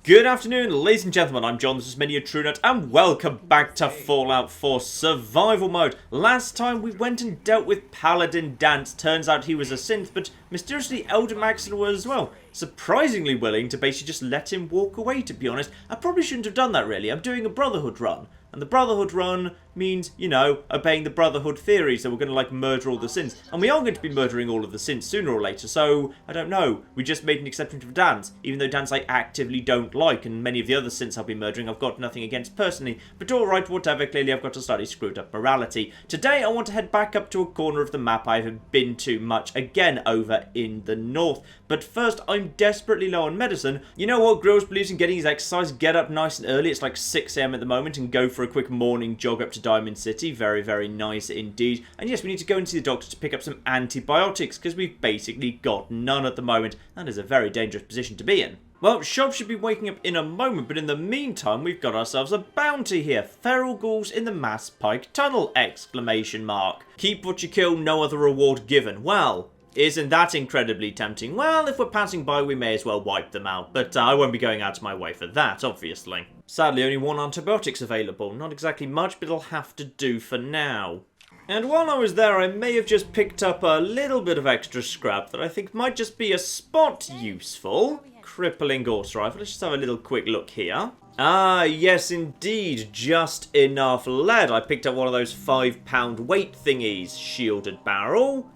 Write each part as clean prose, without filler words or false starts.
Good afternoon, ladies and gentlemen, I'm John, this is Many a True Nut, and welcome back to Fallout 4 Survival Mode. Last time we went and dealt with Paladin Dance. Turns out he was a synth, but mysteriously Elder MacLeod was as well. Surprisingly willing to basically just let him walk away, to be honest. I probably shouldn't have done that, really. I'm doing a Brotherhood run. And the Brotherhood run means, you know, obeying the Brotherhood theory, so we're going to, like, murder all the synths. And we are going to be murdering all of the synths sooner or later, so, I don't know. We just made an exception for Dance, even though Dance I actively don't like, and many of the other synths I'll be murdering I've got nothing against personally. But alright, whatever, clearly I've got a slightly screwed up morality. Today I want to head back up to a corner of the map I haven't been to much, again over in the north. But first, I'm desperately low on medicine. You know what, Grills believes in getting his exercise, get up nice and early, it's like 6 AM at the moment, and go for a quick morning jog up to Diamond City. Very, very nice indeed. And yes, we need to go and see the doctor to pick up some antibiotics, because we've basically got none at the moment. That is a very dangerous position to be in. Well, Shob should be waking up in a moment, but in the meantime, we've got ourselves a bounty here. Feral ghouls in the Mass Pike Tunnel, exclamation mark. Keep what you kill, no other reward given. Well, isn't that incredibly tempting? Well, if we're passing by, we may as well wipe them out, but I won't be going out of my way for that, obviously. Sadly, only one antibiotic's available. Not exactly much, but it'll have to do for now. And while I was there, I may have just picked up a little bit of extra scrap that I think might just be a spot useful. Crippling Gauss rifle. Let's just have a little quick look here. Ah, yes, indeed. Just enough lead. I picked up one of those 5-pound weight thingies. Shielded barrel.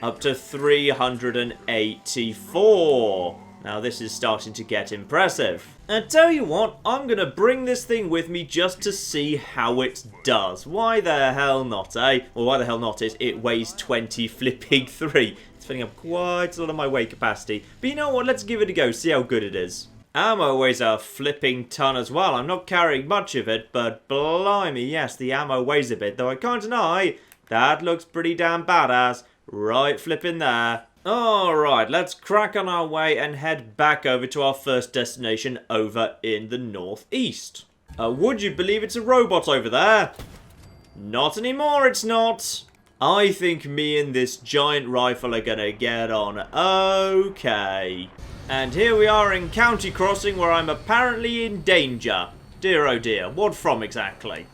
Up to 384. Now this is starting to get impressive. I tell you what, I'm going to bring this thing with me just to see how it does. Why the hell not, eh? Well, why the hell not is it weighs 20 flipping 3. It's filling up quite a lot of my weight capacity. But you know what, let's give it a go, see how good it is. Ammo weighs a flipping ton as well. I'm not carrying much of it, but blimey, yes, the ammo weighs a bit. Though I can't deny, that looks pretty damn badass. Right flipping there. Alright, let's crack on our way and head back over to our first destination over in the northeast. Would you believe it's a robot over there? Not anymore, it's not. I think me and this giant rifle are gonna get on okay. And here we are in County Crossing where I'm apparently in danger. Dear oh dear, what from exactly?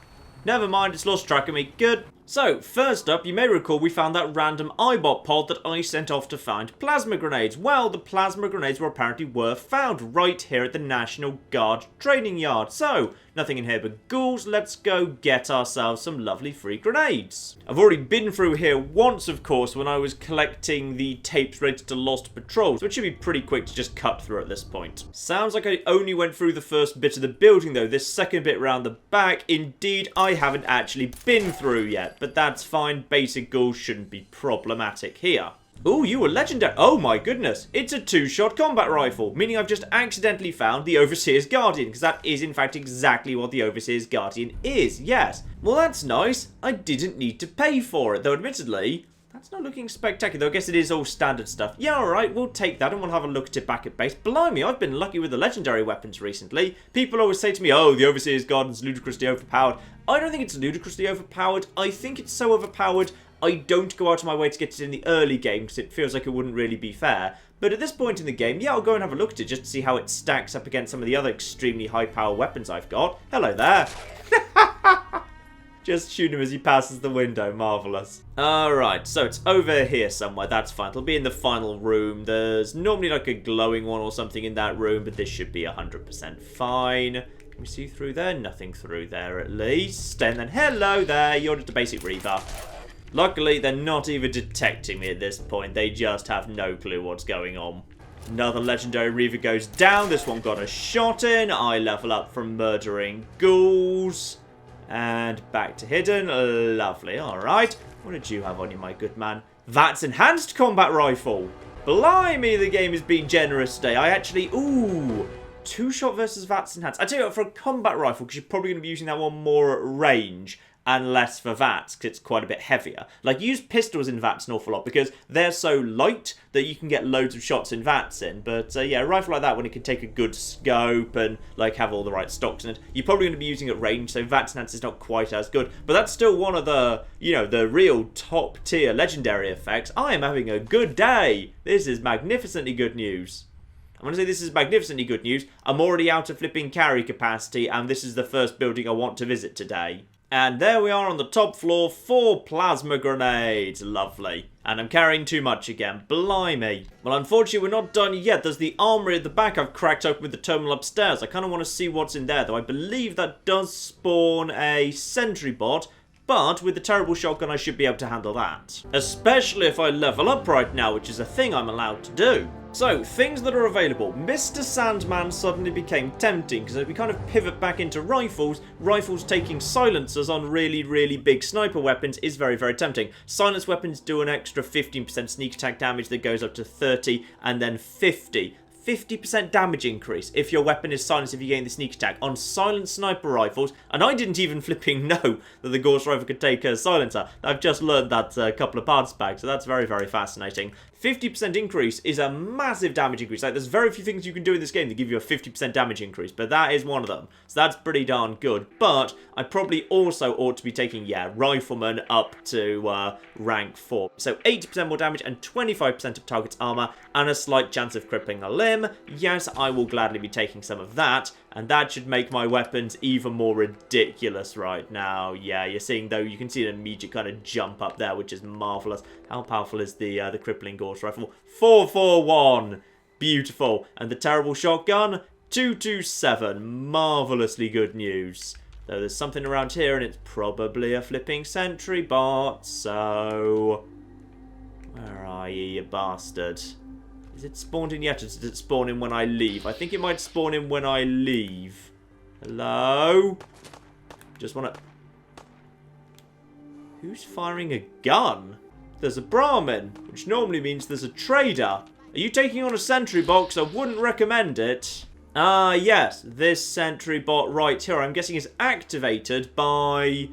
Never mind, it's lost track of me. Good. So, first up, you may recall we found that random iBot pod that I sent off to find plasma grenades. Well, the plasma grenades were found right here at the National Guard training yard. So, nothing in here but ghouls, let's go get ourselves some lovely free grenades. I've already been through here once, of course, when I was collecting the tapes related to lost patrols, so it should be pretty quick to just cut through at this point. Sounds like I only went through the first bit of the building though. This second bit round the back, indeed, I haven't actually been through yet. But that's fine, basic ghouls shouldn't be problematic here. Ooh, you were legendary. Oh my goodness. It's a 2-shot combat rifle, meaning I've just accidentally found the Overseer's Guardian, because that is in fact exactly what the Overseer's Guardian is, yes. Well, that's nice. I didn't need to pay for it, though admittedly, that's not looking spectacular, though I guess it is all standard stuff. Yeah, alright, we'll take that and we'll have a look at it back at base. Blimey, I've been lucky with the legendary weapons recently. People always say to me, oh, the Overseer's Guardian's ludicrously overpowered. I don't think it's ludicrously overpowered. I think it's so overpowered, I don't go out of my way to get it in the early game because it feels like it wouldn't really be fair. But at this point in the game, yeah, I'll go and have a look at it just to see how it stacks up against some of the other extremely high power weapons I've got. Hello there. Just shoot him as he passes the window. Marvellous. Alright, so it's over here somewhere. That's fine. It'll be in the final room. There's normally like a glowing one or something in that room, but this should be 100% fine. Can we see through there? Nothing through there at least. And then hello there. You're just a basic Reaver. Luckily, they're not even detecting me at this point. They just have no clue what's going on. Another legendary Reaver goes down. This one got a shot in. I level up from murdering ghouls. And back to hidden. Lovely. Alright. What did you have on you, my good man? That's enhanced combat rifle. Blimey, the game has been generous today. I actually... Ooh. 2-shot versus VATS enhanced. I tell you what, for a combat rifle, because you're probably going to be using that one more at range and less for VATS, because it's quite a bit heavier. Like, use pistols in VATS an awful lot, because they're so light that you can get loads of shots in VATS in. But, yeah, a rifle like that, when it can take a good scope and, like, have all the right stocks in it, you're probably going to be using at range, so VATS enhanced is not quite as good. But that's still one of the, you know, the real top-tier legendary effects. I am having a good day. This is magnificently good news. I'm going to say this is magnificently good news. I'm already out of flipping carry capacity, and this is the first building I want to visit today. And there we are on the top floor, 4 plasma grenades. Lovely. And I'm carrying too much again. Blimey. Well, unfortunately, we're not done yet. There's the armory at the back I've cracked open with the terminal upstairs. I kind of want to see what's in there, though. I believe that does spawn a sentry bot. But with the terrible shotgun, I should be able to handle that. Especially if I level up right now, which is a thing I'm allowed to do. So, things that are available. Mr. Sandman suddenly became tempting, because as we kind of pivot back into rifles, rifles taking silencers on really, really big sniper weapons is very, very tempting. Silence weapons do an extra 15% sneak attack damage that goes up to 30, and then 50. 50% damage increase if your weapon is silenced if you gain the sneak attack on silenced sniper rifles. And I didn't even flipping know that the Gauss rifle could take a silencer. I've just learned that a couple of parts back, so that's very, very fascinating. 50% increase is a massive damage increase. Like, there's very few things you can do in this game that give you a 50% damage increase, but that is one of them. So that's pretty darn good. But I probably also ought to be taking, yeah, Rifleman up to rank 4. So 80% more damage and 25% of target's armor and a slight chance of crippling a limb. Yes, I will gladly be taking some of that. And that should make my weapons even more ridiculous right now. Yeah, you're seeing, though, you can see an immediate kind of jump up there, which is marvellous. How powerful is the crippling Gauss rifle? 441! Beautiful. And the terrible shotgun? 227. Marvellously good news. Though there's something around here, and it's probably a flipping sentry bot, so... Where are you bastard? Is it spawned in yet, or does it spawn in when I leave? I think it might spawn in when I leave. Hello? Just want to... Who's firing a gun? There's a Brahmin, which normally means there's a trader. Are you taking on a sentry box? I wouldn't recommend it. Ah, yes. This sentry bot right here, I'm guessing is activated by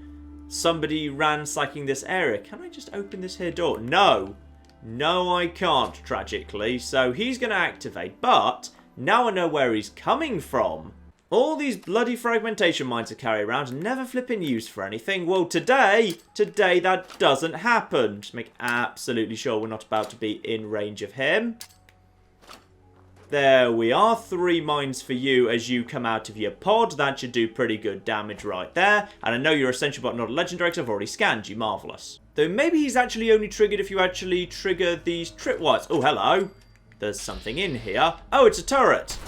somebody ransacking this area. Can I just open this here door? No. No, I can't, tragically. So he's going to activate, but now I know where he's coming from. All these bloody fragmentation mines are carried around and never flipping used for anything. Well, today that doesn't happen. Just make absolutely sure we're not about to be in range of him. There we are. 3 mines for you as you come out of your pod. That should do pretty good damage right there. And I know you're a Sentry Bot, not a Legendary, because I've already scanned you. Marvellous. Though maybe he's actually only triggered if you actually trigger these tripwires. Oh, hello. There's something in here. Oh, it's a turret.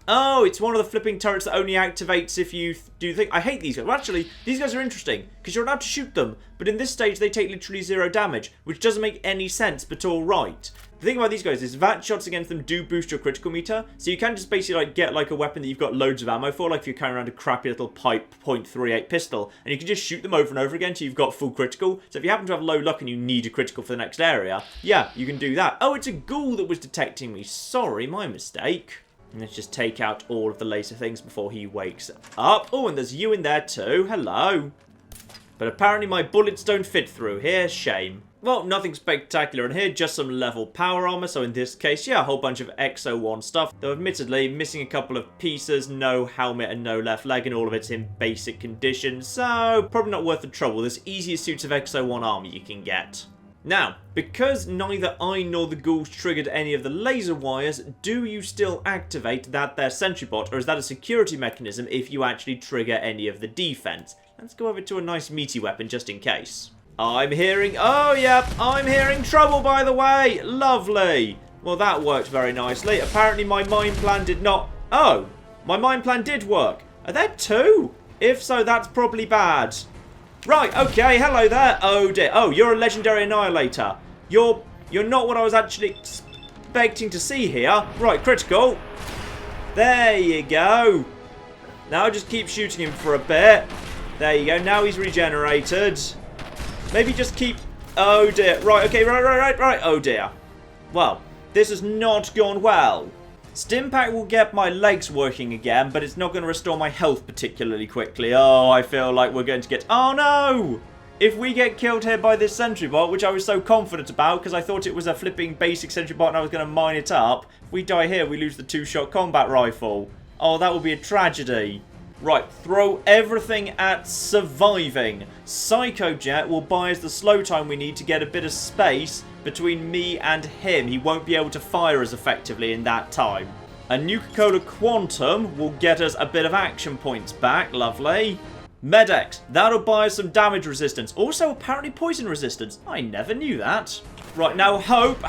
Oh, it's one of the flipping turrets that only activates if you do the thing. I hate these guys. Well, actually, these guys are interesting because you're allowed to shoot them. But in this stage, they take literally 0 damage, which doesn't make any sense, but all right. The thing about these guys is VAT shots against them do boost your critical meter. So you can just basically like get like a weapon that you've got loads of ammo for, like if you're carrying around a crappy little pipe .38 pistol, and you can just shoot them over and over again until you've got full critical. So if you happen to have low luck and you need a critical for the next area, yeah, you can do that. Oh, it's a ghoul that was detecting me. Sorry, my mistake. And let's just take out all of the laser things before he wakes up. Oh, and there's you in there too. Hello. But apparently my bullets don't fit through here. Shame. Well, nothing spectacular in here, just some level power armor. So in this case, yeah, a whole bunch of XO1 stuff. Though admittedly, missing a couple of pieces, no helmet and no left leg, and all of it's in basic condition. So probably not worth the trouble. There's easier suits of XO1 armor you can get. Now, because neither I nor the ghouls triggered any of the laser wires, do you still activate that there sentry bot, or is that a security mechanism if you actually trigger any of the defense? Let's go over to a nice meaty weapon just in case. I'm hearing... Oh, yep, I'm hearing trouble, by the way. Lovely. Well, that worked very nicely. Apparently, my mine plan did not... Oh, my mine plan did work. Are there 2? If so, that's probably bad. Right, okay, hello there. Oh, dear. Oh, you're a Legendary Annihilator. You're not what I was actually expecting to see here. Right, critical. There you go. Now just keep shooting him for a bit. There you go. Now he's regenerated. Maybe just keep... Oh, dear. Right, okay, right. Oh, dear. Well, this has not gone well. Stimpack will get my legs working again, but it's not going to restore my health particularly quickly. Oh, I feel like we're going to get... Oh, no! If we get killed here by this sentry bot, which I was so confident about because I thought it was a flipping basic sentry bot and I was going to mine it up, if we die here, we lose the 2-shot combat rifle. Oh, that would be a tragedy. Right, throw everything at surviving. Psycho Jet will buy us the slow time we need to get a bit of space between me and him. He won't be able to fire as effectively in that time. A Nuka-Cola Quantum will get us a bit of action points back. Lovely. Medex. That'll buy us some damage resistance. Also, apparently poison resistance. I never knew that. Right, now, hope.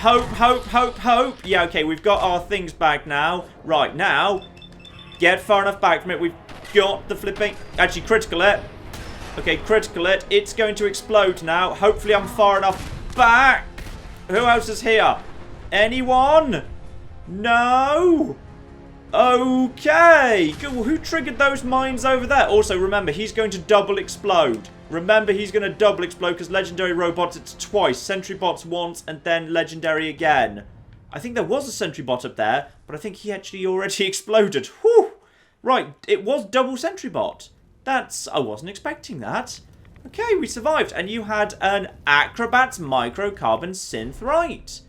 Yeah, okay, we've got our things back now. Right, now, get far enough back from it. We've got the flipping... Actually, critical it. Okay, critical it. It's going to explode now. Hopefully, I'm far enough back. Who else is here? Anyone? No? Okay. Good. Well, who triggered those mines over there? Also, remember, he's going to double explode. Remember, he's going to double explode because legendary robots, it's twice. Sentry bots once and then legendary again. I think there was a sentry bot up there, but I think he actually already exploded. Whew. Right, it was double sentry bot. I wasn't expecting that. Okay, we survived. And you had an Acrobat's Microcarbon Synth, right?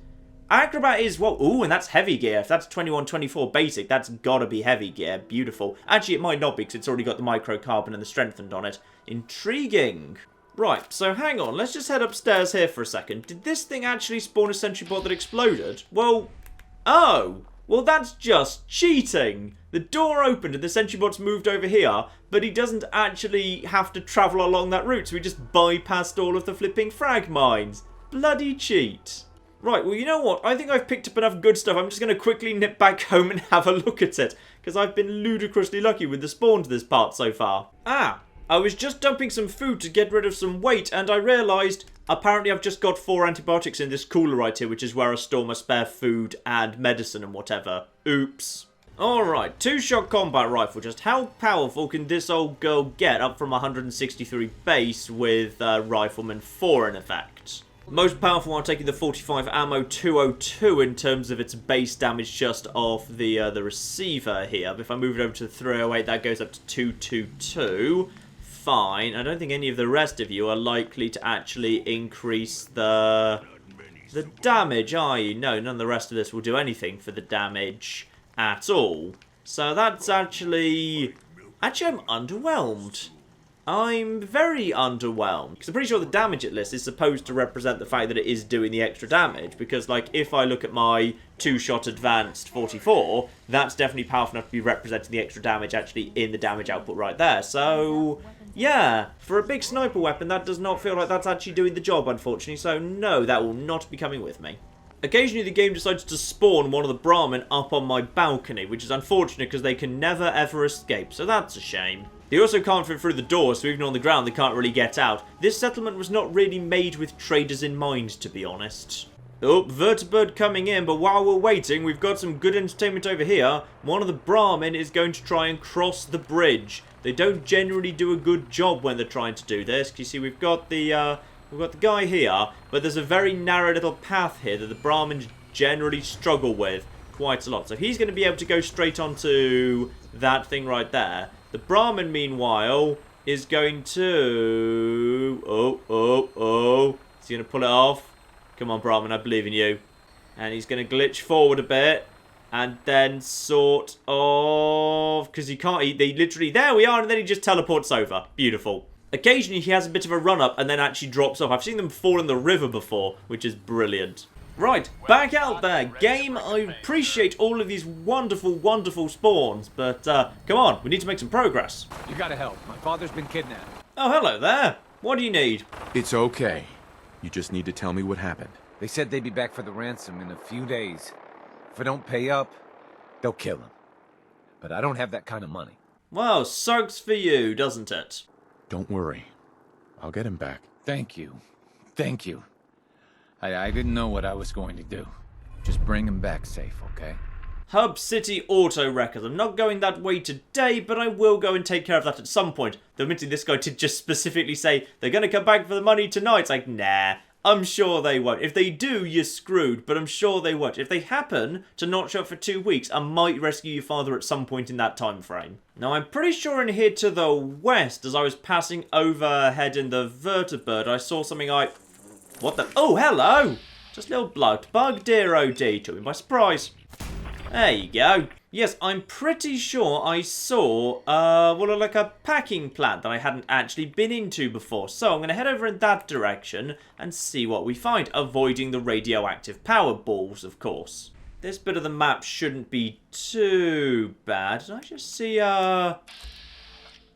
Acrobat is, well, ooh, and that's heavy gear. If that's 2124 basic, that's gotta be heavy gear. Beautiful. Actually, it might not be because it's already got the microcarbon and the strengthened on it. Intriguing. Right, so hang on. Let's just head upstairs here for a second. Did this thing actually spawn a sentry bot that exploded? Well, oh. Well, that's just cheating. The door opened and the sentry bot's moved over here, but he doesn't actually have to travel along that route, so he just bypassed all of the flipping frag mines. Bloody cheat. Right, well, you know what? I think I've picked up enough good stuff. I'm just going to quickly nip back home and have a look at it, because I've been ludicrously lucky with the spawn to this part so far. Ah, I was just dumping some food to get rid of some weight, and I realised apparently I've just got 4 antibiotics in this cooler right here, which is where I store my spare food and medicine and whatever. Oops. Alright, 2-shot combat rifle. Just how powerful can this old girl get up from 163 base with Rifleman 4 in effect? Most powerful one taking the 45 ammo 202 in terms of its base damage just off the receiver here. But if I move it over to the 308, that goes up to 222. Fine. I don't think any of the rest of you are likely to actually increase the damage, are you? No, none of the rest of this will do anything for the damage at all. So that's actually I'm underwhelmed. I'm very underwhelmed. Because I'm pretty sure the damage it lists is supposed to represent the fact that it is doing the extra damage. Because, like, if I look at my 2-shot advanced 44, that's definitely powerful enough to be representing the extra damage actually in the damage output right there. So, yeah, for a big sniper weapon, that does not feel like that's actually doing the job, unfortunately. So, no, that will not be coming with me. Occasionally, the game decides to spawn one of the Brahmin up on my balcony, which is unfortunate because they can never, ever escape. So that's a shame. They also can't fit through the door, so even on the ground, they can't really get out. This settlement was not really made with traders in mind, to be honest. Oh, Vertibird coming in, but while we're waiting, we've got some good entertainment over here. One of the Brahmin is going to try and cross the bridge. They don't generally do a good job when they're trying to do this. You see, we've got the guy here, but there's a very narrow little path here that the Brahmins generally struggle with quite a lot. So he's going to be able to go straight onto that thing right there. The Brahmin, meanwhile, is going to... Oh. Is he going to pull it off? Come on, Brahmin, I believe in you. And he's going to glitch forward a bit. And then sort of... Because he can't... They literally... There we are, and then he just teleports over. Beautiful. Occasionally, he has a bit of a run-up and then actually drops off. I've seen them fall in the river before, which is brilliant. Right, back out there. Game, I appreciate all of these wonderful, wonderful spawns, but come on, we need to make some progress. You gotta help. My father's been kidnapped. Oh, hello there. What do you need? It's okay. You just need to tell me what happened. They said they'd be back for the ransom in a few days. If I don't pay up, they'll kill him. But I don't have that kind of money. Well, sucks for you, doesn't it? Don't worry. I'll get him back. Thank you. Thank you. I didn't know what I was going to do. Just bring him back safe, okay? Hub City Auto Wreckers. I'm not going that way today, but I will go and take care of that at some point. Though admittedly, this guy did just specifically say, they're going to come back for the money tonight. It's like, nah, I'm sure they won't. If they do, you're screwed, but I'm sure they won't. If they happen to not show up for 2 weeks, I might rescue your father at some point in that time frame. Now, I'm pretty sure in here to the west, as I was passing overhead in the Vertibird, I saw something like... What the... Oh, hello! Just a little blood bug, dear OD. Took me by surprise. There you go. Yes, I'm pretty sure I saw, well, like a packing plant that I hadn't actually been into before. So I'm going to head over in that direction and see what we find, avoiding the radioactive power balls, of course. This bit of the map shouldn't be too bad. Did I just see, a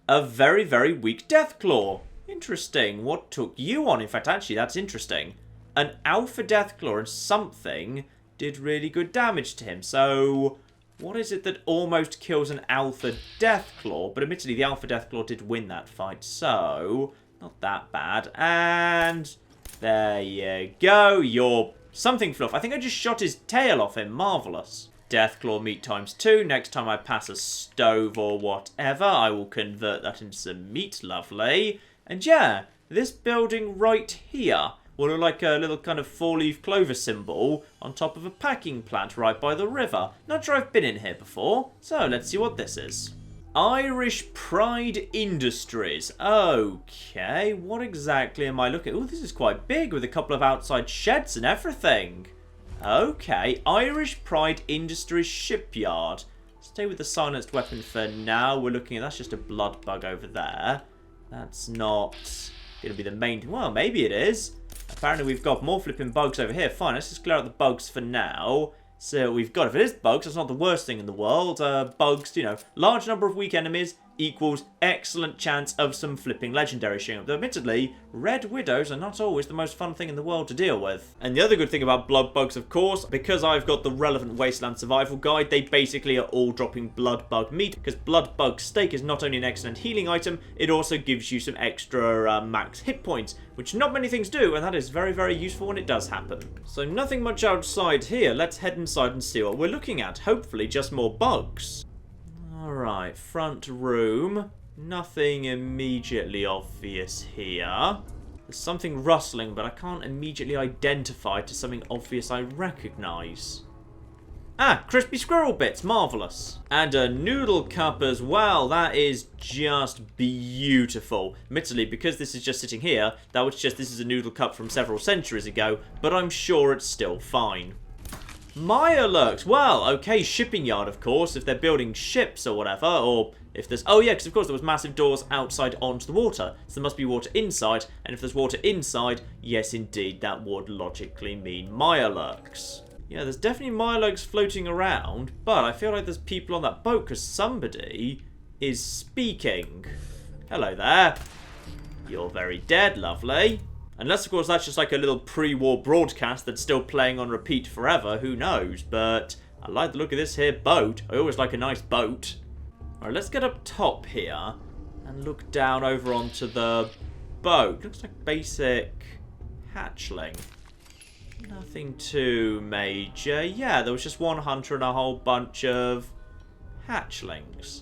very, very weak Deathclaw? Interesting. What took you on? In fact, actually, that's interesting. An Alpha Deathclaw and something did really good damage to him. So, what is it that almost kills an Alpha Deathclaw? But admittedly, the Alpha Deathclaw did win that fight, so not that bad. And there you go. You're something fluff. I think I just shot his tail off him. Marvellous. Deathclaw meat times 2. Next time I pass a stove or whatever, I will convert that into some meat. Lovely. And yeah, this building right here will look like a little kind of four-leaf clover symbol on top of a packing plant right by the river. Not sure I've been in here before, so let's see what this is. Irish Pride Industries. Okay, what exactly am I looking at? Oh, this is quite big with a couple of outside sheds and everything. Okay, Irish Pride Industries Shipyard. Stay with the silenced weapon for now. We're looking at, that's just a blood bug over there. That's not going to be the main thing. Well, maybe it is. Apparently we've got more flipping bugs over here. Fine, let's just clear out the bugs for now. So we've got, if it is bugs, that's not the worst thing in the world. Bugs, you know, large number of weak enemies equals excellent chance of some flipping legendary showing up. Though admittedly, red widows are not always the most fun thing in the world to deal with. And the other good thing about blood bugs, of course, because I've got the relevant Wasteland Survival Guide, they basically are all dropping blood bug meat, because blood bug steak is not only an excellent healing item, it also gives you some extra max hit points, which not many things do, and that is very, very useful when it does happen. So nothing much outside here. Let's head inside and see what we're looking at. Hopefully just more bugs. Alright, front room. Nothing immediately obvious here. There's something rustling, but I can't immediately identify it to something obvious I recognise. Ah, crispy squirrel bits. Marvellous. And a noodle cup as well. That is just beautiful. Admittedly, because this is just sitting here, that would suggest this is a noodle cup from several centuries ago, but I'm sure it's still fine. Mirelurks. Well, okay, shipping yard, of course, if they're building ships or whatever, or if there's... Oh, yeah, because of course there was massive doors outside onto the water, so there must be water inside, and if there's water inside, yes, indeed, that would logically mean Mirelurks. Yeah, there's definitely Mirelurks floating around, but I feel like there's people on that boat, because somebody is speaking. Hello there. You're very dead, lovely. Unless, of course, that's just like a little pre-war broadcast that's still playing on repeat forever. Who knows? But I like the look of this here boat. I always like a nice boat. Alright, let's get up top here and look down over onto the boat. Looks like basic hatchling. Nothing too major. Yeah, there was just one hunter and a whole bunch of hatchlings.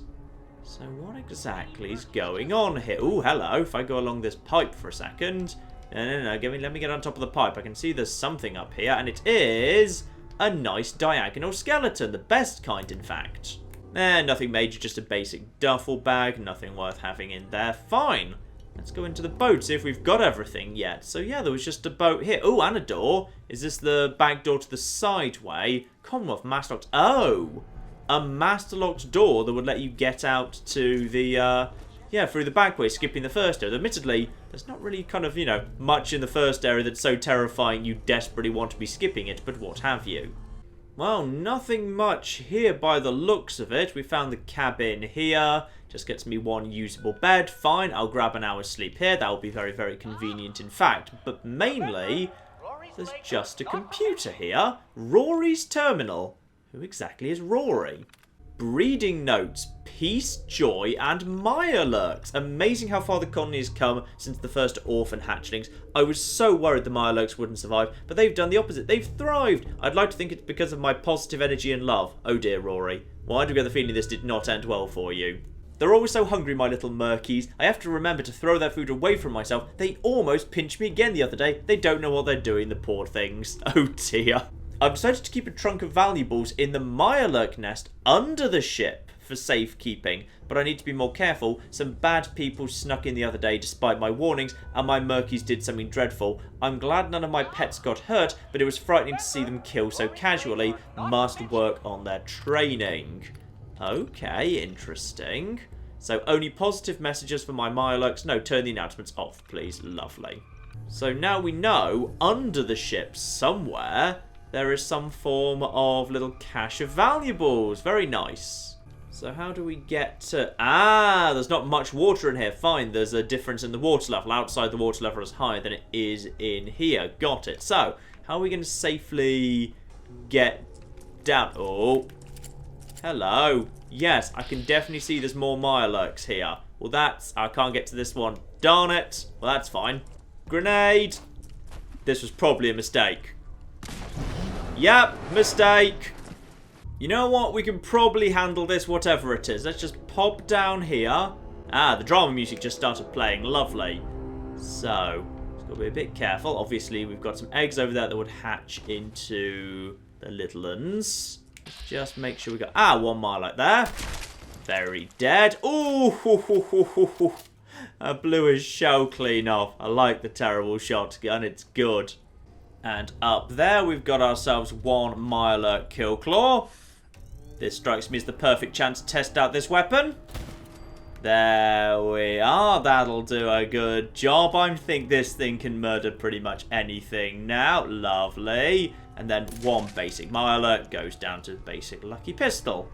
So what exactly is going on here? Oh, hello. If I go along this pipe for a second... No, let me get on top of the pipe. I can see there's something up here, and it is a nice diagonal skeleton. The best kind, in fact. Nothing major, just a basic duffel bag. Nothing worth having in there. Fine. Let's go into the boat, see if we've got everything yet. So, yeah, there was just a boat here. Oh, and a door. Is this the back door to the sideway? Commonwealth Master-locked. Oh! A master-locked door that would let you get out to the, yeah, through the back way, skipping the first area. Admittedly, there's not really kind of, you know, much in the first area that's so terrifying you desperately want to be skipping it, but what have you. Well, nothing much here by the looks of it. We found the cabin here. Just gets me one usable bed. Fine, I'll grab an hour's sleep here. That will be very, very convenient, in fact. But mainly, there's just a computer here. Rory's terminal. Who exactly is Rory? Breeding notes, peace, joy, and Mirelurks. Amazing how far the colony has come since the first orphan hatchlings. I was so worried the Mirelurks wouldn't survive, but they've done the opposite. They've thrived. I'd like to think it's because of my positive energy and love. Oh dear, Rory. Why do we get the feeling this did not end well for you? They're always so hungry, my little Murkies. I have to remember to throw their food away from myself. They almost pinched me again the other day. They don't know what they're doing, the poor things. Oh dear. I've decided to keep a trunk of valuables in the Mirelurk nest under the ship for safekeeping, but I need to be more careful. Some bad people snuck in the other day despite my warnings, and my Murkies did something dreadful. I'm glad none of my pets got hurt, but it was frightening to see them kill so casually. Must work on their training. Okay, interesting. So only positive messages for my Mirelurks. No, turn the announcements off, please. Lovely. So now we know under the ship somewhere there is some form of little cache of valuables. Very nice. So how do we get to... Ah, there's not much water in here. Fine, there's a difference in the water level. Outside the water level is higher than it is in here. Got it. So, how are we going to safely get down? Oh, hello. Yes, I can definitely see there's more Mirelurks here. Well, that's... I can't get to this one. Darn it. Well, that's fine. Grenade. This was probably a mistake. Yep, mistake. You know what? We can probably handle this, whatever it is. Let's just pop down here. Ah, the drama music just started playing. Lovely. So, just got to be a bit careful. Obviously, we've got some eggs over there that would hatch into the little uns. Just make sure we got... Ah, 1 Mirelurk there. Very dead. Ooh, I blew his shell clean off. I like the terrible shotgun. It's good. And up there, we've got ourselves 1 Mirelurk Kill Claw. This strikes me as the perfect chance to test out this weapon. There we are. That'll do a good job. I think this thing can murder pretty much anything now. Lovely. And then 1 basic Mirelurk goes down to basic Lucky Pistol.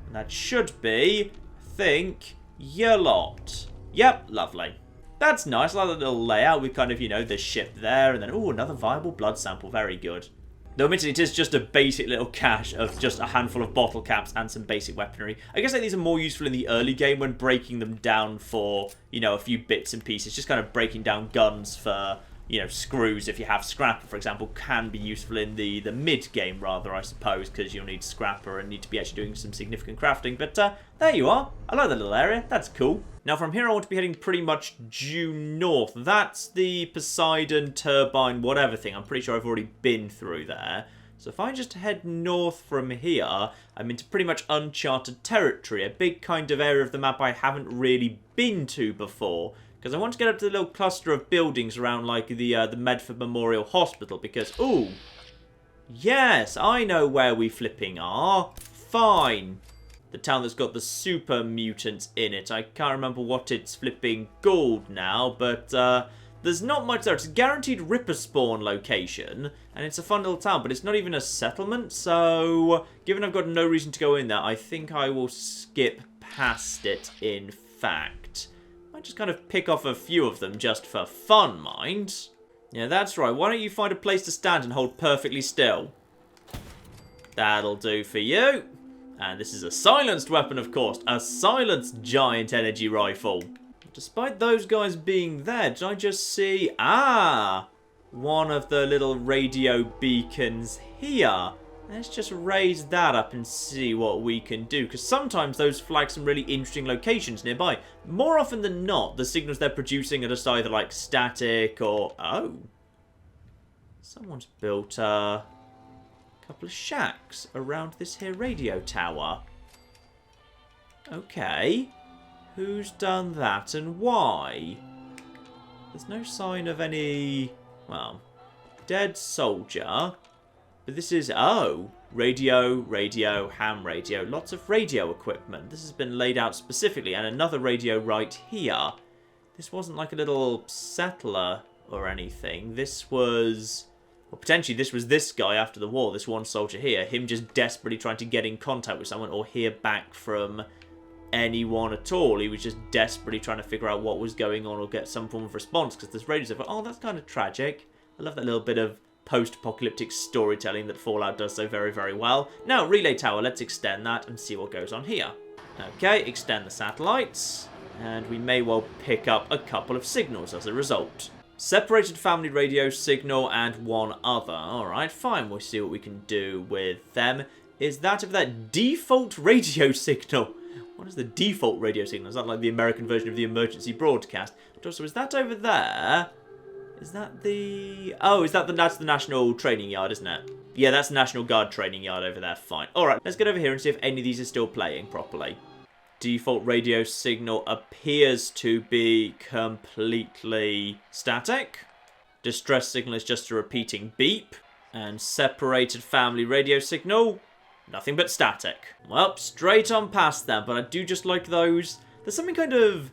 And that should be, I think, your lot. Yep, lovely. That's nice. I like the little layout with kind of, you know, the ship there. And then, ooh, another viable blood sample. Very good. Though admittedly, it is just a basic little cache of just a handful of bottle caps and some basic weaponry. I guess like, these are more useful in the early game when breaking them down for, you know, a few bits and pieces. Just kind of breaking down guns for, you know, screws, if you have Scrapper, for example, can be useful in the mid-game, rather, I suppose, because you'll need Scrapper and need to be actually doing some significant crafting. But there you are. I like that little area. That's cool. Now, from here, I want to be heading pretty much due north. That's the Poseidon, Turbine, whatever thing. I'm pretty sure I've already been through there. So if I just head north from here, I'm into pretty much uncharted territory, a big kind of area of the map I haven't really been to before. Because I want to get up to the little cluster of buildings around, like, the Medford Memorial Hospital, because, ooh, yes, I know where we flipping are. Fine. The town that's got the super mutants in it. I can't remember what it's flipping called now, but there's not much there. It's a guaranteed Ripper spawn location, and it's a fun little town, but it's not even a settlement, so given I've got no reason to go in there, I think I will skip past it, in fact. I just kind of pick off a few of them just for fun, mind. Yeah, that's right. Why don't you find a place to stand and hold perfectly still? That'll do for you. And this is a silenced weapon, of course. A silenced giant energy rifle. Despite those guys being there, did I just see... Ah! One of the little radio beacons here. Let's just raise that up and see what we can do. Because sometimes those flag some really interesting locations nearby. More often than not, the signals they're producing are just either like static or... Oh. Someone's built a couple of shacks around this here radio tower. Okay. Who's done that and why? There's no sign of any... Well, dead soldier... But this is, oh, radio, ham radio. Lots of radio equipment. This has been laid out specifically. And another radio right here. This wasn't like a little settler or anything. This was... Well, potentially this was this guy after the war. This one soldier here. Him just desperately trying to get in contact with someone or hear back from anyone at all. He was just desperately trying to figure out what was going on or get some form of response. Because this radio's over. Oh, that's kind of tragic. I love that little bit of post-apocalyptic storytelling that Fallout does so very, very well. Now, relay tower, let's extend that and see what goes on here. Okay, extend the satellites, and we may well pick up a couple of signals as a result. Separated family radio signal and 1 other. Alright, fine, we'll see what we can do with them. Is that of that default radio signal? What is the default radio signal? Is that like the American version of the emergency broadcast? But also, is that over there? Is that the... Oh, that's the National Training Yard, isn't it? Yeah, that's the National Guard Training Yard over there. Fine. Alright, let's get over here and see if any of these are still playing properly. Default radio signal appears to be completely static. Distress signal is just a repeating beep. And separated family radio signal. Nothing but static. Well, straight on past them, but I do just like those. There's something kind of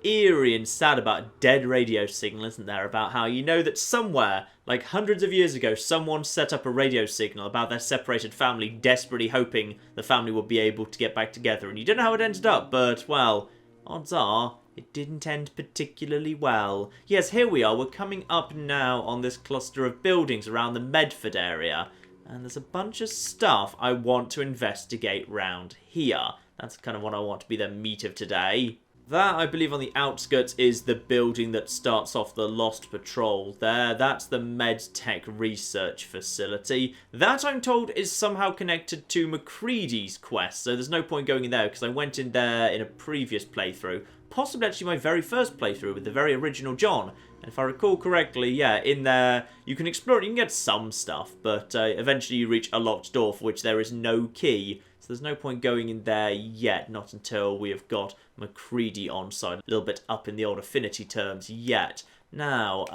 eerie and sad about a dead radio signal, isn't there? About how you know that somewhere, like hundreds of years ago, someone set up a radio signal about their separated family, desperately hoping the family would be able to get back together. And you don't know how it ended up, but, well, odds are it didn't end particularly well. Yes, here we are. We're coming up now on this cluster of buildings around the Medford area. And there's a bunch of stuff I want to investigate round here. That's kind of what I want to be the meat of today. That, I believe, on the outskirts is the building that starts off the Lost Patrol there. That's the MedTech Research Facility. That, I'm told, is somehow connected to MacCready's quest, so there's no point going in there because I went in there in a previous playthrough. Possibly actually my very first playthrough with the very original John. And if I recall correctly, yeah, in there you can explore it, you can get some stuff, but eventually you reach a locked door for which there is no key. So there's no point going in there yet, not until we have got MacCready on side, a little bit up in the old affinity terms yet. Now,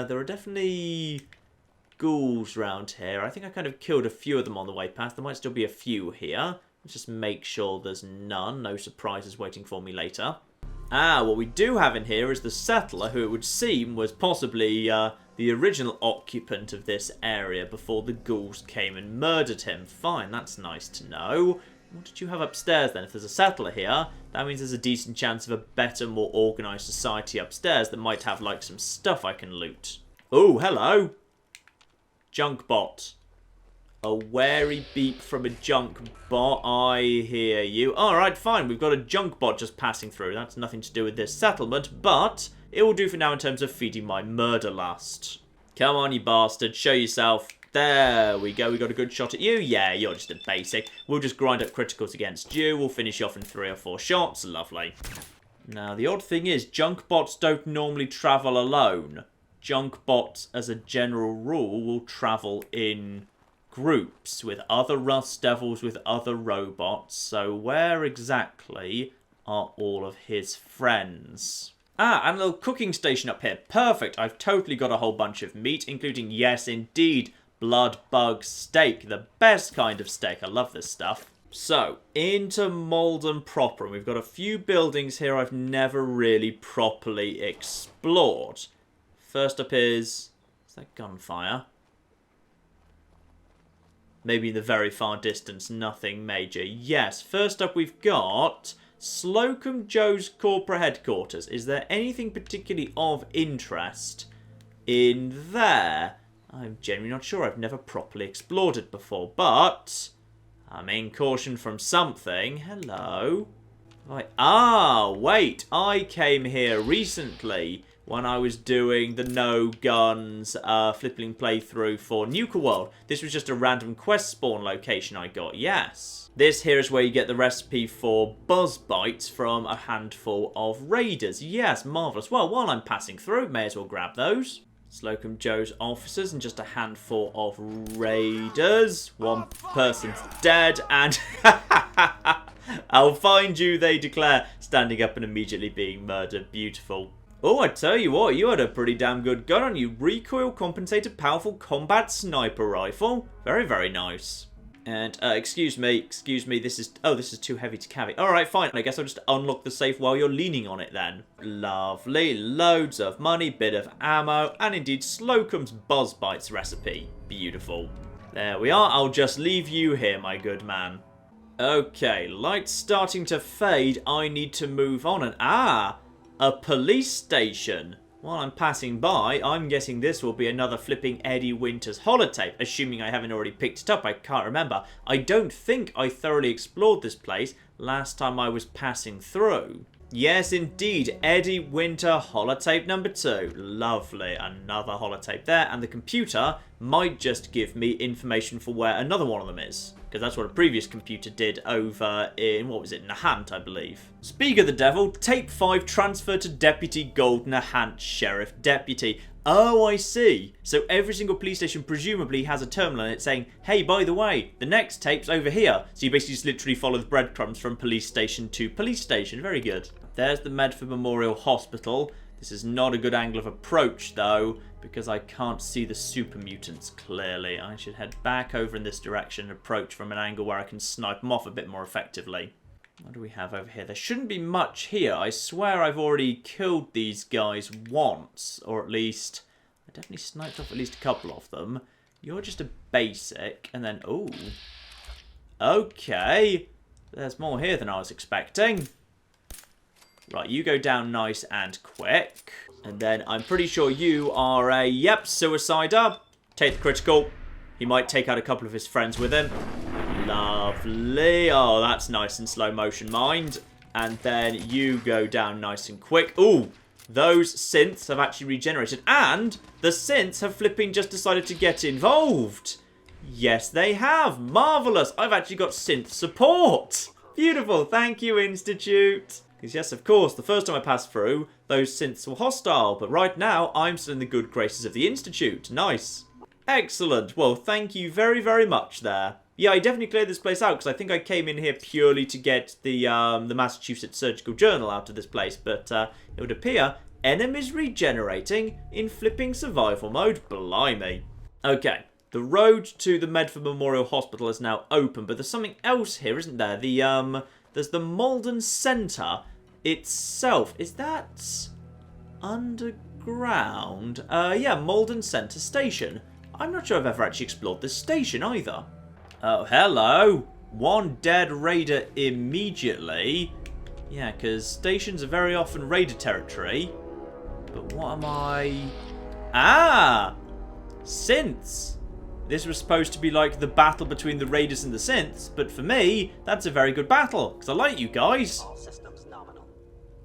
there are definitely ghouls around here. I think I kind of killed a few of them on the way past. There might still be a few here. Let's just make sure there's none. No surprises waiting for me later. What we do have in here is the settler, who it would seem was possibly the original occupant of this area before the ghouls came and murdered him. Fine, that's nice to know. What did you have upstairs then? If there's a settler here, that means there's a decent chance of a better, more organised society upstairs that might have, like, some stuff I can loot. Oh, hello! Junk bot. A wary beep from a junk bot. I hear you. Alright, fine. We've got a junk bot just passing through. That's nothing to do with this settlement, but it will do for now in terms of feeding my murder lust. Come on, you bastard. Show yourself. There we go. We got a good shot at you. Yeah, you're just a basic. We'll just grind up criticals against you. We'll finish you off in 3 or 4 shots. Lovely. Now, the odd thing is, junk bots don't normally travel alone. Junk bots, as a general rule, will travel in groups with other Rust Devils, with other robots. So where exactly are all of his friends? And a little cooking station up here. Perfect. I've totally got a whole bunch of meat, including, yes, indeed, blood bug steak. The best kind of steak. I love this stuff. So, into Malden proper. And we've got a few buildings here I've never really properly explored. First up is that gunfire? Maybe in the very far distance, nothing major. Yes, first up we've got Slocum Joe's corporate headquarters. Is there anything particularly of interest in there? I'm genuinely not sure. I've never properly explored it before, but I'm in caution from something. Hello. Wait. I came here recently when I was doing the no guns flipping playthrough for Nuka World. This was just a random quest spawn location I got, yes. This here is where you get the recipe for buzz bites from a handful of raiders. Yes, marvellous. Well, while I'm passing through, may as well grab those. Slocum Joe's officers and just a handful of raiders. One person's dead and I'll find you, they declare, standing up and immediately being murdered. Beautiful. Oh, I tell you what, you had a pretty damn good gun on you. Recoil compensated powerful combat sniper rifle. Very, very nice. And, excuse me, this is too heavy to carry. Alright, fine, I guess I'll just unlock the safe while you're leaning on it then. Lovely, loads of money, bit of ammo, and indeed Slocum's Buzz Bites recipe. Beautiful. There we are, I'll just leave you here, my good man. Okay, light's starting to fade, I need to move on, and a police station. While I'm passing by, I'm guessing this will be another flipping Eddie Winters holotape, assuming I haven't already picked it up. I can't remember. I don't think I thoroughly explored this place last time I was passing through. Yes, indeed, Eddie Winter holotape number 2. Lovely, another holotape there, and the computer might just give me information for where another one of them is. Because that's what a previous computer did over in, what was it, Nahant, I believe. Speak of the devil, tape 5 transfer to Deputy Gold Nahant Sheriff Deputy. Oh, I see. So every single police station presumably has a terminal in it saying, hey, by the way, the next tape's over here. So you basically just literally follow the breadcrumbs from police station to police station. Very good. There's the Medford Memorial Hospital. This is not a good angle of approach, though, because I can't see the super mutants clearly. I should head back over in this direction and approach from an angle where I can snipe them off a bit more effectively. What do we have over here? There shouldn't be much here. I swear I've already killed these guys once, or at least... I definitely sniped off at least a couple of them. You're just a basic, and then... Ooh. Okay. There's more here than I was expecting. Right, you go down nice and quick. And then I'm pretty sure you are a, yep, suicider. Take the critical. He might take out a couple of his friends with him. Lovely. Oh, that's nice in slow motion, mind. And then you go down nice and quick. Ooh, those synths have actually regenerated. And the synths have flipping just decided to get involved. Yes, they have. Marvellous. I've actually got synth support. Beautiful. Thank you, Institute. Because yes, of course, the first time I passed through, those synths were hostile. But right now, I'm still in the good graces of the Institute. Nice. Excellent. Well, thank you very, very much there. Yeah, I definitely cleared this place out because I think I came in here purely to get the Massachusetts Surgical Journal out of this place. But it would appear enemies regenerating in flipping survival mode. Blimey. Okay. The road to the Medford Memorial Hospital is now open, but there's something else here, isn't there? There's the Malden Centre itself. Is that underground? Yeah, Malden Centre Station. I'm not sure I've ever actually explored this station either. Oh, hello. One dead raider immediately. Yeah, because stations are very often raider territory. But what am I... Ah! Synths. This was supposed to be like the battle between the raiders and the synths, but for me, that's a very good battle, because I like you guys. All systems nominal.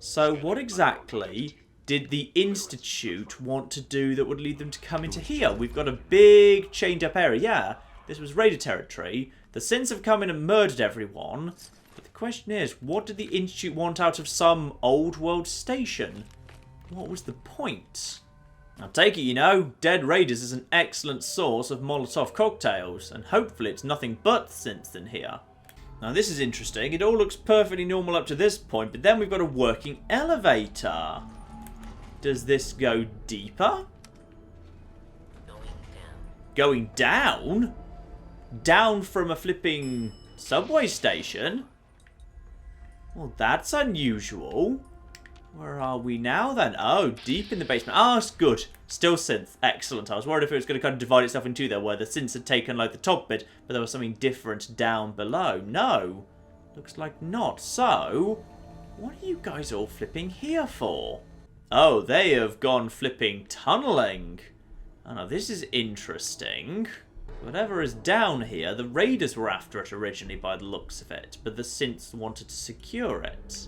So what exactly did the Institute want to do that would lead them to come into here? We've got a big chained up area. Yeah, this was raider territory. The synths have come in and murdered everyone. But the question is, what did the Institute want out of some old world station? What was the point? I'll take it, you know, dead raiders is an excellent source of Molotov cocktails, and hopefully it's nothing but synths in here. Now this is interesting, it all looks perfectly normal up to this point, but then we've got a working elevator. Does this go deeper? Going down? Down from a flipping subway station? Well, that's unusual. Where are we now, then? Oh, deep in the basement. Ah, it's good. Still synth. Excellent. I was worried if it was going to kind of divide itself in two there, where the synths had taken, like, the top bit, but there was something different down below. No. Looks like not. So, what are you guys all flipping here for? Oh, they have gone flipping tunneling. Oh, no, this is interesting. Whatever is down here, the raiders were after it originally by the looks of it, but the synths wanted to secure it.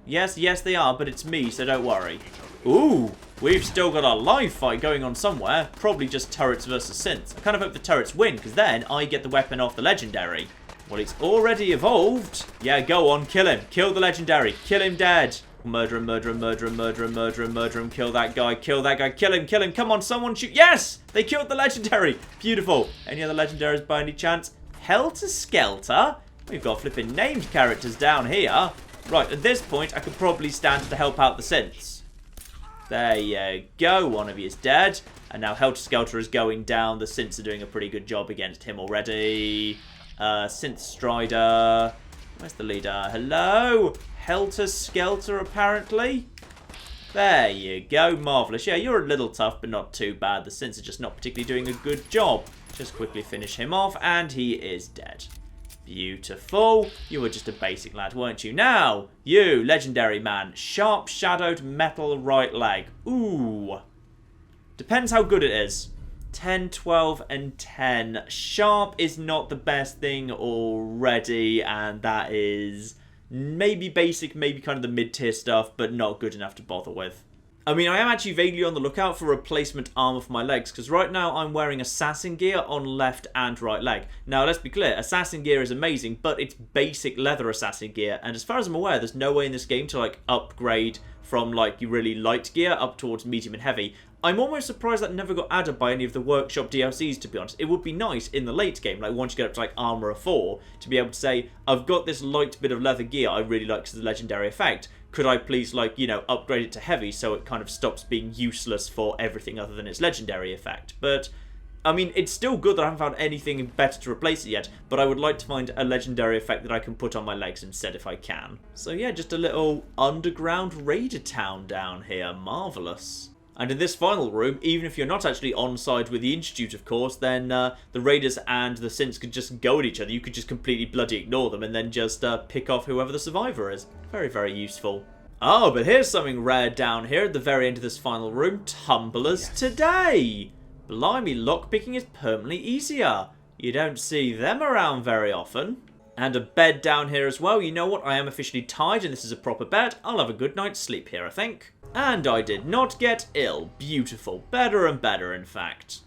Yes, they are, but it's me, so don't worry. Ooh, we've still got a live fight going on somewhere. Probably just turrets versus synths. I kind of hope the turrets win, because then I get the weapon off the legendary. Well, it's already evolved. Yeah, go on, kill him. Kill the legendary. Kill him dead. Murder him, murder him, murder him, murder him, murder him, murder him. Kill that guy, kill that guy. Kill him, kill him. Come on, someone shoot. Yes! They killed the legendary. Beautiful. Any other legendaries by any chance? Helter Skelter? We've got flipping named characters down here. Right, at this point, I could probably stand to help out the synths. There you go, one of you is dead. And now Helter Skelter is going down. The synths are doing a pretty good job against him already. Synth Strider. Where's the leader? Hello? Helter Skelter, apparently. There you go, marvellous. Yeah, you're a little tough, but not too bad. The synths are just not particularly doing a good job. Just quickly finish him off, and he is dead. Beautiful. You were just a basic lad, weren't you? Now, you, legendary man. Sharp shadowed metal right leg. Ooh. Depends how good it is. 10, 12, and 10. Sharp is not the best thing already, and that is maybe basic, maybe kind of the mid-tier stuff, but not good enough to bother with. I mean, I am actually vaguely on the lookout for replacement armor for my legs, because right now I'm wearing assassin gear on left and right leg. Now, let's be clear, assassin gear is amazing, but it's basic leather assassin gear, and as far as I'm aware, there's no way in this game to, like, upgrade from, like, your really light gear up towards medium and heavy. I'm almost surprised that never got added by any of the workshop DLCs, to be honest. It would be nice in the late game, like once you get up to like Armourer 4, to be able to say, I've got this light bit of leather gear I really like as a legendary effect. Could I please, like, you know, upgrade it to heavy so it kind of stops being useless for everything other than its legendary effect? But I mean, it's still good that I haven't found anything better to replace it yet, but I would like to find a legendary effect that I can put on my legs instead if I can. So yeah, just a little underground raider town down here. Marvellous. And in this final room, even if you're not actually on side with the Institute, of course, then the Raiders and the Synths could just go at each other. You could just completely bloody ignore them and then just pick off whoever the survivor is. Very, very useful. Oh, but here's something rare down here at the very end of this final room. Tumblers today. Blimey, lockpicking is permanently easier. You don't see them around very often. And a bed down here as well. You know what? I am officially tired and this is a proper bed. I'll have a good night's sleep here, I think. And I did not get ill. Beautiful. Better and better, in fact.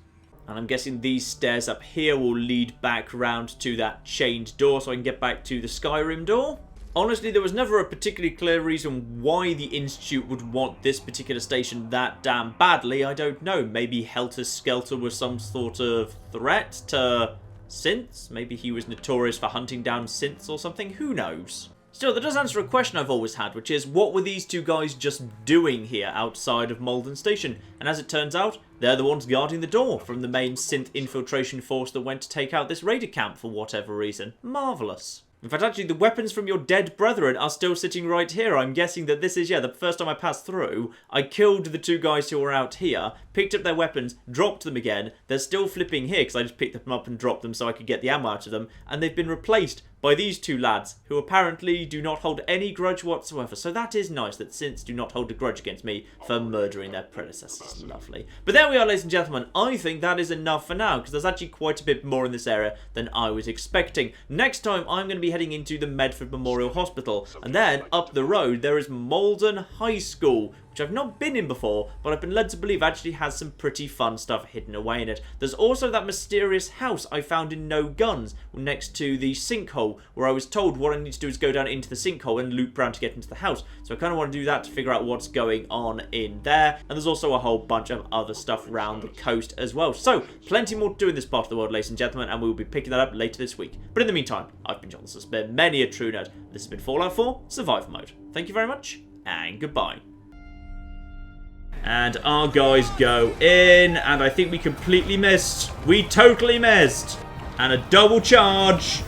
And I'm guessing these stairs up here will lead back round to that chained door so I can get back to the Skyrim door. Honestly, there was never a particularly clear reason why the Institute would want this particular station that damn badly. I don't know. Maybe Helter Skelter was some sort of threat to synths? Maybe he was notorious for hunting down synths or something? Who knows? Still, that does answer a question I've always had, which is, what were these two guys just doing here outside of Malden Station? And as it turns out, they're the ones guarding the door from the main synth infiltration force that went to take out this raider camp for whatever reason. Marvellous. In fact, actually, the weapons from your dead brethren are still sitting right here. I'm guessing that this is, yeah, the first time I passed through, I killed the two guys who were out here, picked up their weapons, dropped them again. They're still flipping here because I just picked them up and dropped them so I could get the ammo out of them. And they've been replaced by these two lads who apparently do not hold any grudge whatsoever. So that is nice that synths do not hold a grudge against me for murdering their predecessors. Lovely. But there we are, ladies and gentlemen. I think that is enough for now because there's actually quite a bit more in this area than I was expecting. Next time, I'm going to be heading into the Medford Memorial Hospital. And then up the road, there is Malden High School, which I've not been in before, but I've been led to believe actually has some pretty fun stuff hidden away in it. There's also that mysterious house I found in No Guns next to the sinkhole, where I was told what I need to do is go down into the sinkhole and loop around to get into the house. So I kind of want to do that to figure out what's going on in there. And there's also a whole bunch of other stuff around the coast as well. So plenty more to do in this part of the world, ladies and gentlemen, and we will be picking that up later this week. But in the meantime, I've been John. This has been many a true nerd. This has been Fallout 4 Survival Mode. Thank you very much, and goodbye. And our guys go in, and I think we completely missed. We totally missed. And a double charge.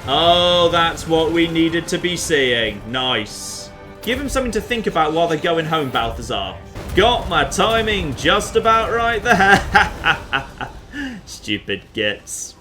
Oh, that's what we needed to be seeing. Nice. Give them something to think about while they're going home, Balthazar. Got my timing just about right there. Stupid gits.